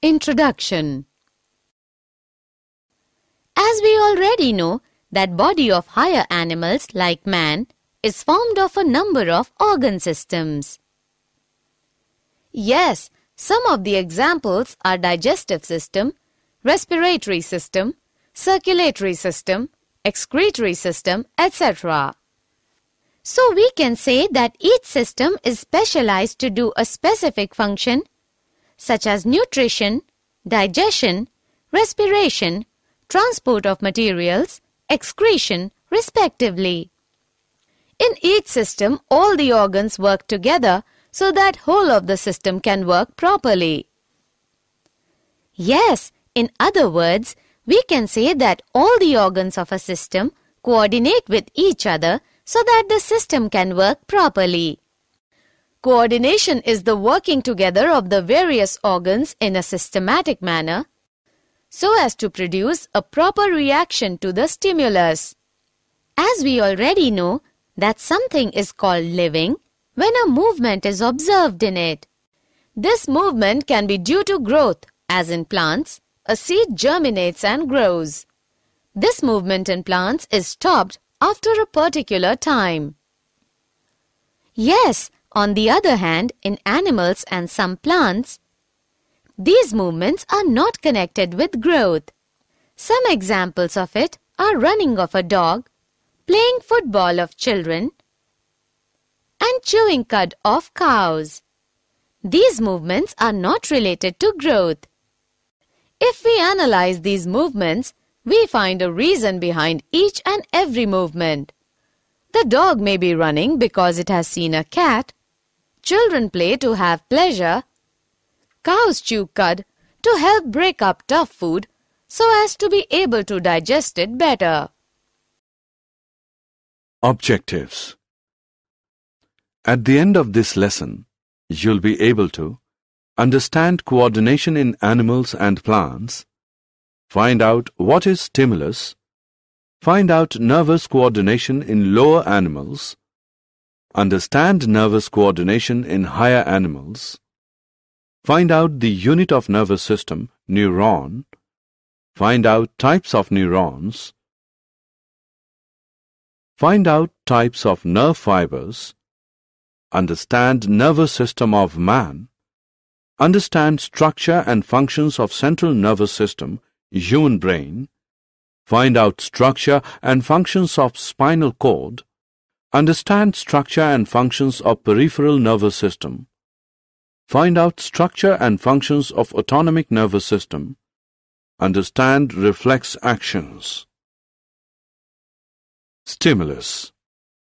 Introduction. As we already know that body of higher animals like man is formed of a number of organ systems. Yes, some of the examples are digestive system, respiratory system, circulatory system, excretory system, etc. So we can say that each system is specialized to do a specific function such as nutrition, digestion, respiration, transport of materials, excretion, respectively. In each system, all the organs work together so that whole of the system can work properly. Yes, in other words, we can say that all the organs of a system coordinate with each other so that the system can work properly. Coordination is the working together of the various organs in a systematic manner so as to produce a proper reaction to the stimulus. As we already know that something is called living when a movement is observed in it. This movement can be due to growth, as in plants, a seed germinates and grows. This movement in plants is stopped after a particular time. Yes, on the other hand, in animals and some plants, these movements are not connected with growth. Some examples of it are running of a dog, playing football of children, and chewing cud of cows. These movements are not related to growth. If we analyze these movements, we find a reason behind each and every movement. The dog may be running because it has seen a cat. Children play to have pleasure. Cows chew cud to help break up tough food so as to be able to digest it better. Objectives. At the end of this lesson, you'll be able to understand coordination in animals and plants, find out what is stimulus, find out nervous coordination in lower animals, understand nervous coordination in higher animals, find out the unit of nervous system, neuron, find out types of neurons, find out types of nerve fibers, understand nervous system of man, understand structure and functions of central nervous system, human brain, find out structure and functions of spinal cord, understand structure and functions of peripheral nervous system, find out structure and functions of autonomic nervous system, understand reflex actions. Stimulus.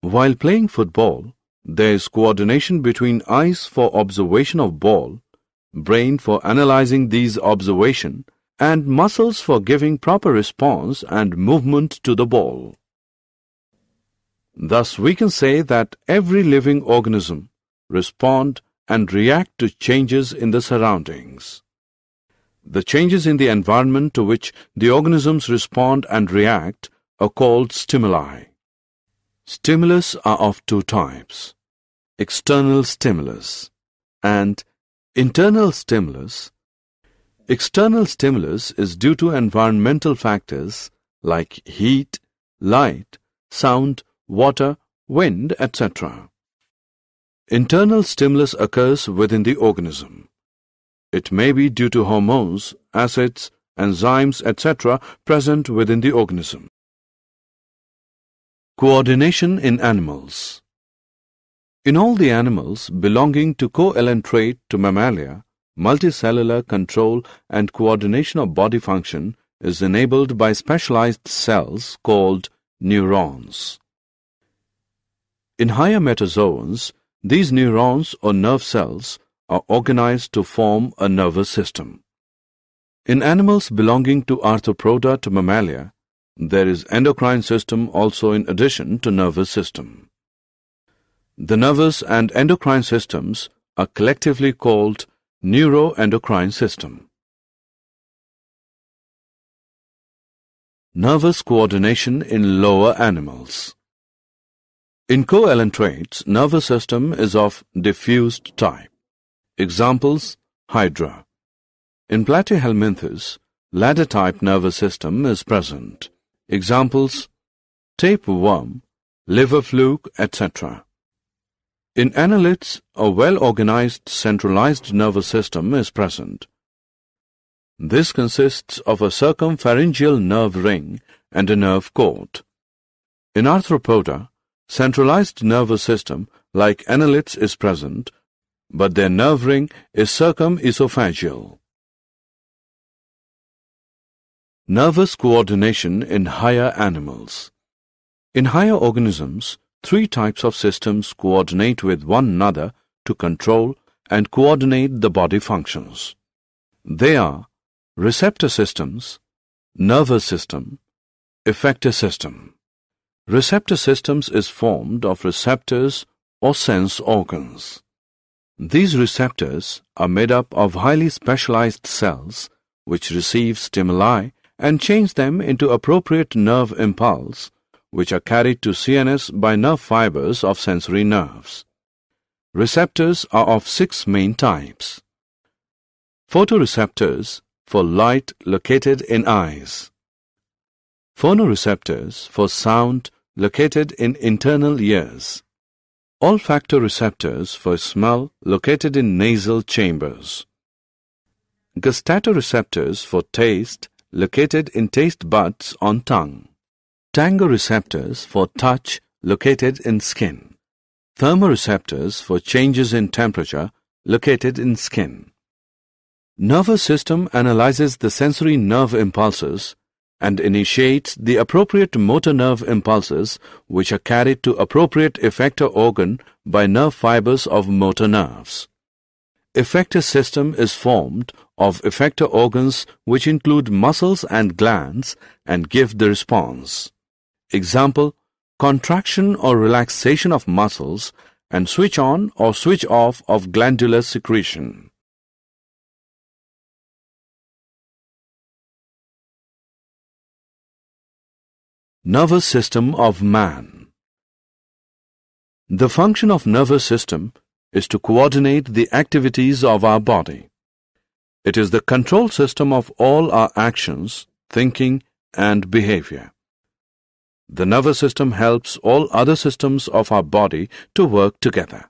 While playing football, there is coordination between eyes for observation of ball, brain for analyzing these observation, and muscles for giving proper response and movement to the ball. Thus, we can say that every living organism respond and react to changes in the surroundings. The changes in the environment to which the organisms respond and react are called stimuli. Stimulus are of two types: external stimulus and internal stimulus. External stimulus is due to environmental factors like heat, light, sound, water, wind, etc. Internal stimulus occurs within the organism. It may be due to hormones, acids, enzymes, etc. present within the organism. Coordination in animals. In all the animals belonging to coelenterate to Mammalia, multicellular control and coordination of body function is enabled by specialized cells called neurons. In higher metazoans, these neurons or nerve cells are organized to form a nervous system. In animals belonging to Arthropoda to Mammalia, there is endocrine system also in addition to nervous system. The nervous and endocrine systems are collectively called neuroendocrine system. Nervous coordination in lower animals. In coelentrates, nervous system is of diffused type. Examples: hydra. In Platyhelminthes, ladder-type nervous system is present. Examples: tapeworm, liver fluke, etc. In annelids, a well-organized centralized nervous system is present. This consists of a circumpharyngeal nerve ring and a nerve cord. In Arthropoda, centralized nervous system like annelids is present, but their nerve ring is circumesophageal. Nervous coordination in higher animals. In higher organisms, three types of systems coordinate with one another to control and coordinate the body functions. They are receptor systems, nervous system, effector system. Receptor systems is formed of receptors or sense organs. These receptors are made up of highly specialized cells which receive stimuli and change them into appropriate nerve impulse, which are carried to CNS by nerve fibers of sensory nerves. Receptors are of 6 main types. Photoreceptors for light located in eyes. Phonoreceptors for sound located in internal ears. Olfactoreceptors for smell located in nasal chambers. Gustatoreceptors for taste located in taste buds on tongue. Tangoreceptors for touch located in skin. Thermoreceptors for changes in temperature located in skin. Nervous system analyzes the sensory nerve impulses and initiates the appropriate motor nerve impulses which are carried to appropriate effector organ by nerve fibers of motor nerves. Effector system is formed of effector organs which include muscles and glands and give the response. Example: contraction or relaxation of muscles and switch on or switch off of glandular secretion. Nervous system of man. The function of nervous system is to coordinate the activities of our body. It is the control system of all our actions, thinking, and behavior. The nervous system helps all other systems of our body to work together.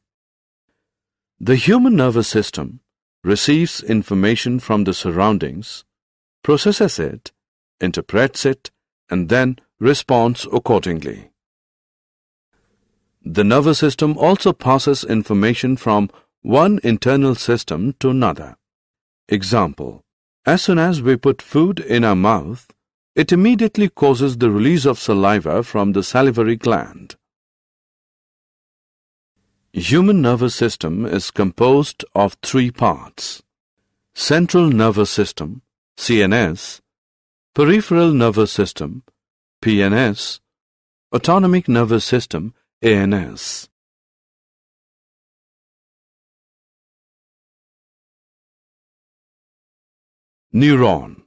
The human nervous system receives information from the surroundings, processes it, interprets it, and then responds accordingly. The nervous system also passes information from one internal system to another. Example: as soon as we put food in our mouth, it immediately causes the release of saliva from the salivary gland. Human nervous system is composed of 3 parts: central nervous system, CNS, peripheral nervous system, PNS, autonomic nervous system, ANS. Neuron.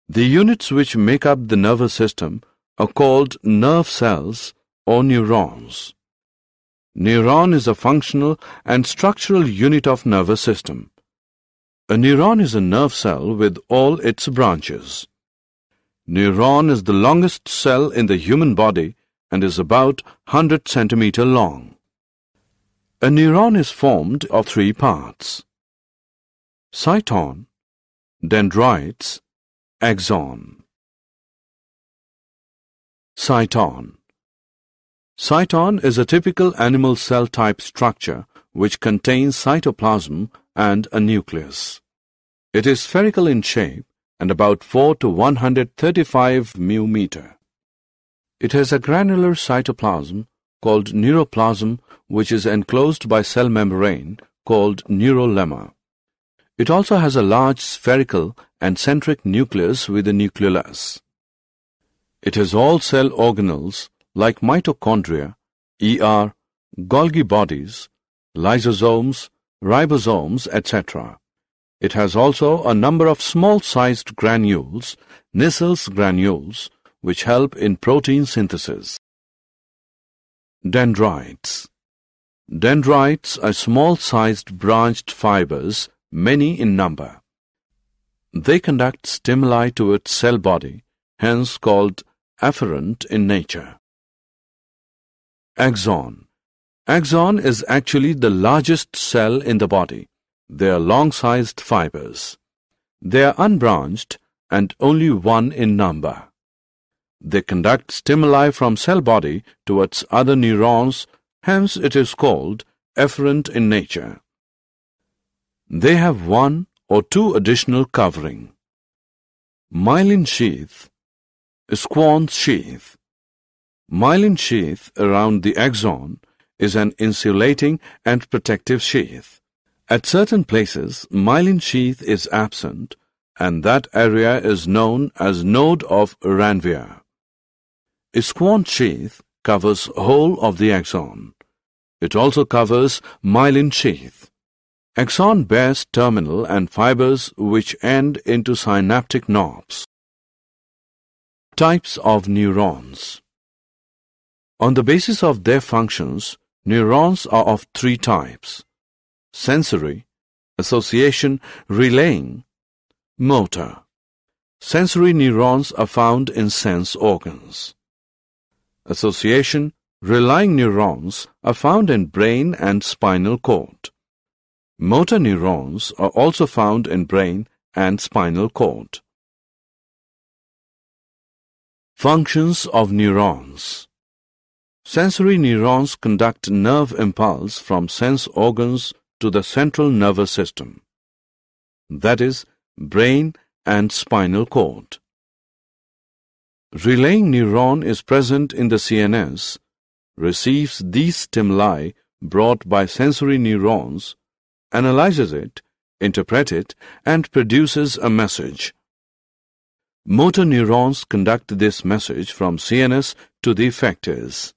The units which make up the nervous system are called nerve cells or neurons. Neuron is a functional and structural unit of nervous system. A neuron is a nerve cell with all its branches. Neuron is the longest cell in the human body and is about 100 centimeters long. A neuron is formed of 3 parts: cyton, dendrites, axon. Cyton. Cyton is a typical animal cell type structure which contains cytoplasm and a nucleus. It is spherical in shape and about 4 to 135 μm. It has a granular cytoplasm called neuroplasm which is enclosed by cell membrane called neurolemma. It also has a large spherical and centric nucleus with a nucleolus. It has all cell organelles like mitochondria, Golgi bodies, lysosomes, ribosomes, etc. It has also a number of small-sized granules, Nissel's granules, which help in protein synthesis. Dendrites. Dendrites are small-sized branched fibers, many in number. They conduct stimuli to its cell body, hence called afferent in nature. Axon. Axon is actually the largest cell in the body. They are long-sized fibers. They are unbranched and only one in number. They conduct stimuli from cell body towards other neurons, hence it is called efferent in nature. They have one or two additional covering. Myelin sheath, Schwann's sheath. Myelin sheath around the axon is an insulating and protective sheath. At certain places, myelin sheath is absent, and that area is known as node of Ranvier. Schwann's sheath covers whole of the axon. It also covers myelin sheath. Axon bears terminal and fibers which end into synaptic knobs. Types of neurons. On the basis of their functions, neurons are of three types: sensory, association, relaying, motor. Sensory neurons are found in sense organs. Association, relying neurons are found in brain and spinal cord. Motor neurons are also found in brain and spinal cord. Functions of neurons. Sensory neurons conduct nerve impulse from sense organs to the central nervous system, that is, brain and spinal cord. Relaying neuron is present in the CNS, receives these stimuli brought by sensory neurons, analyzes it, interprets it, and produces a message. Motor neurons conduct this message from CNS to the effectors.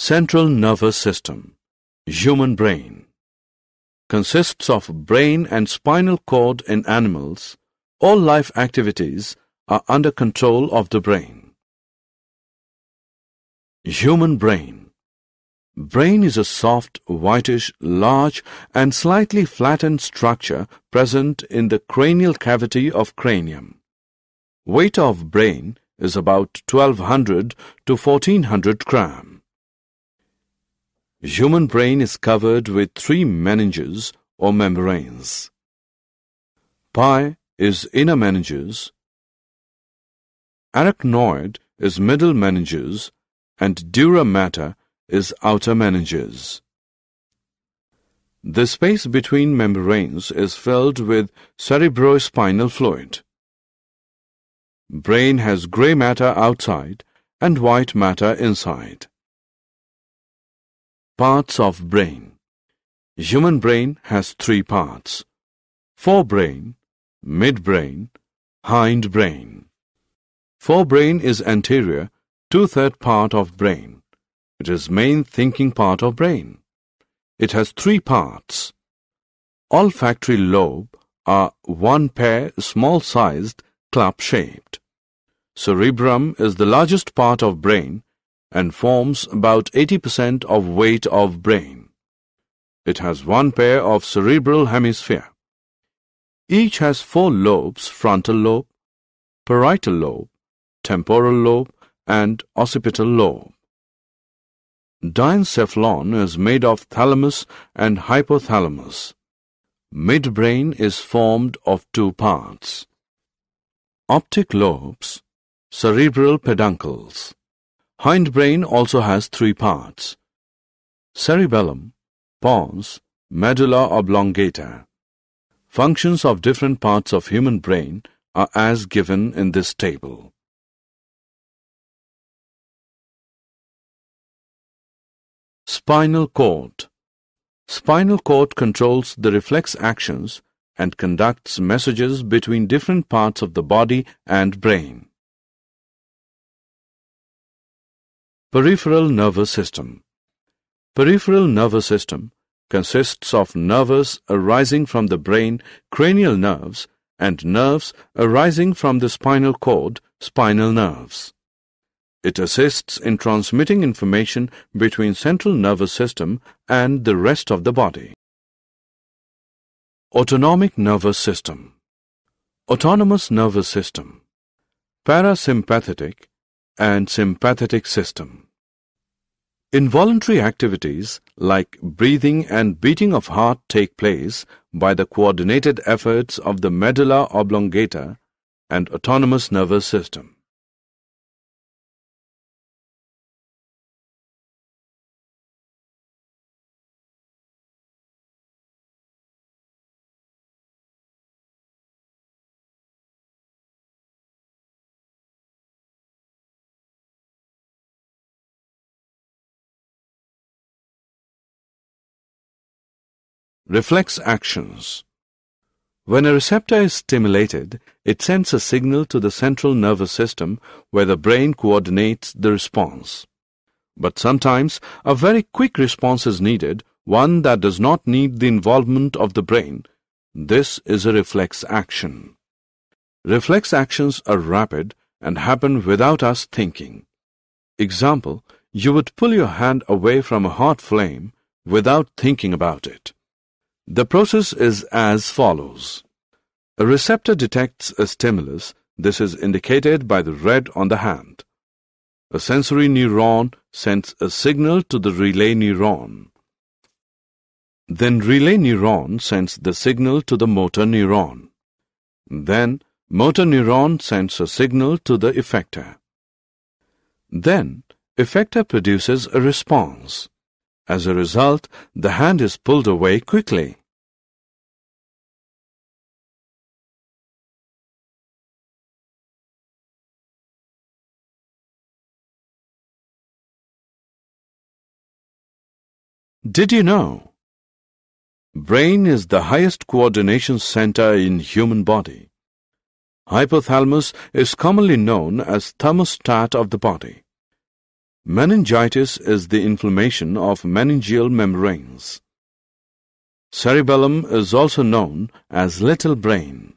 Central nervous system, human brain, consists of brain and spinal cord in animals. All life activities are under control of the brain. Human brain. Brain is a soft, whitish, large and slightly flattened structure present in the cranial cavity of cranium. Weight of brain is about 1200 to 1400 grams. Human brain is covered with three meninges or membranes. Pie is inner meninges, arachnoid is middle meninges, and dura mater is outer meninges. The space between membranes is filled with cerebrospinal fluid. Brain has grey matter outside and white matter inside. Parts of brain. Human brain has three parts: forebrain, midbrain, hindbrain. Forebrain is anterior, two-third part of brain. It is main thinking part of brain. It has three parts. Olfactory lobe are one pair, small-sized, club-shaped. Cerebrum is the largest part of brain and forms about 80% of weight of brain. It has one pair of cerebral hemisphere. Each has four lobes: frontal lobe, parietal lobe, temporal lobe, and occipital lobe. Diencephalon is made of thalamus and hypothalamus. Midbrain is formed of two parts. Optic lobes, cerebral peduncles. Hindbrain also has three parts: cerebellum, pons, medulla oblongata. Functions of different parts of human brain are as given in this table. Spinal cord. Spinal cord controls the reflex actions and conducts messages between different parts of the body and brain. Peripheral nervous system. Peripheral nervous system consists of nerves arising from the brain, cranial nerves, and nerves arising from the spinal cord, spinal nerves. It assists in transmitting information between central nervous system and the rest of the body. Autonomic nervous system, autonomous nervous system, parasympathetic and sympathetic system. Involuntary activities like breathing and beating of heart take place by the coordinated efforts of the medulla oblongata and autonomous nervous system. Reflex actions. When a receptor is stimulated, it sends a signal to the central nervous system where the brain coordinates the response. But sometimes a very quick response is needed, one that does not need the involvement of the brain. This is a reflex action. Reflex actions are rapid and happen without us thinking. Example, you would pull your hand away from a hot flame without thinking about it. The process is as follows. A receptor detects a stimulus. This is indicated by the red on the hand. A sensory neuron sends a signal to the relay neuron. Then relay neuron sends the signal to the motor neuron. Then motor neuron sends a signal to the effector. Then effector produces a response. As a result, the hand is pulled away quickly. Did you know? Brain is the highest coordination center in human body. Hypothalamus is commonly known as thermostat of the body. Meningitis is the inflammation of meningeal membranes. Cerebellum is also known as little brain.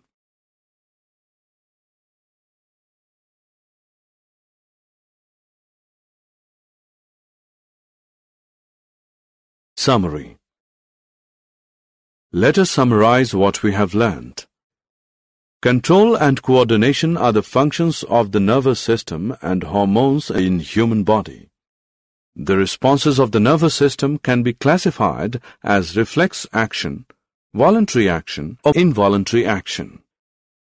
Summary. Let us summarize what we have learned. Control and coordination are the functions of the nervous system and hormones in human body. The responses of the nervous system can be classified as reflex action, voluntary action, or involuntary action.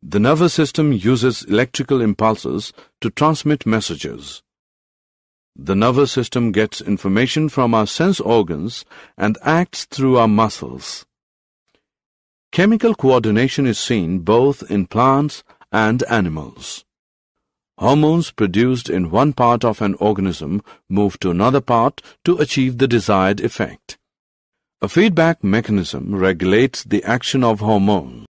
The nervous system uses electrical impulses to transmit messages. The nervous system gets information from our sense organs and acts through our muscles. Chemical coordination is seen both in plants and animals. Hormones produced in one part of an organism move to another part to achieve the desired effect. A feedback mechanism regulates the action of hormones.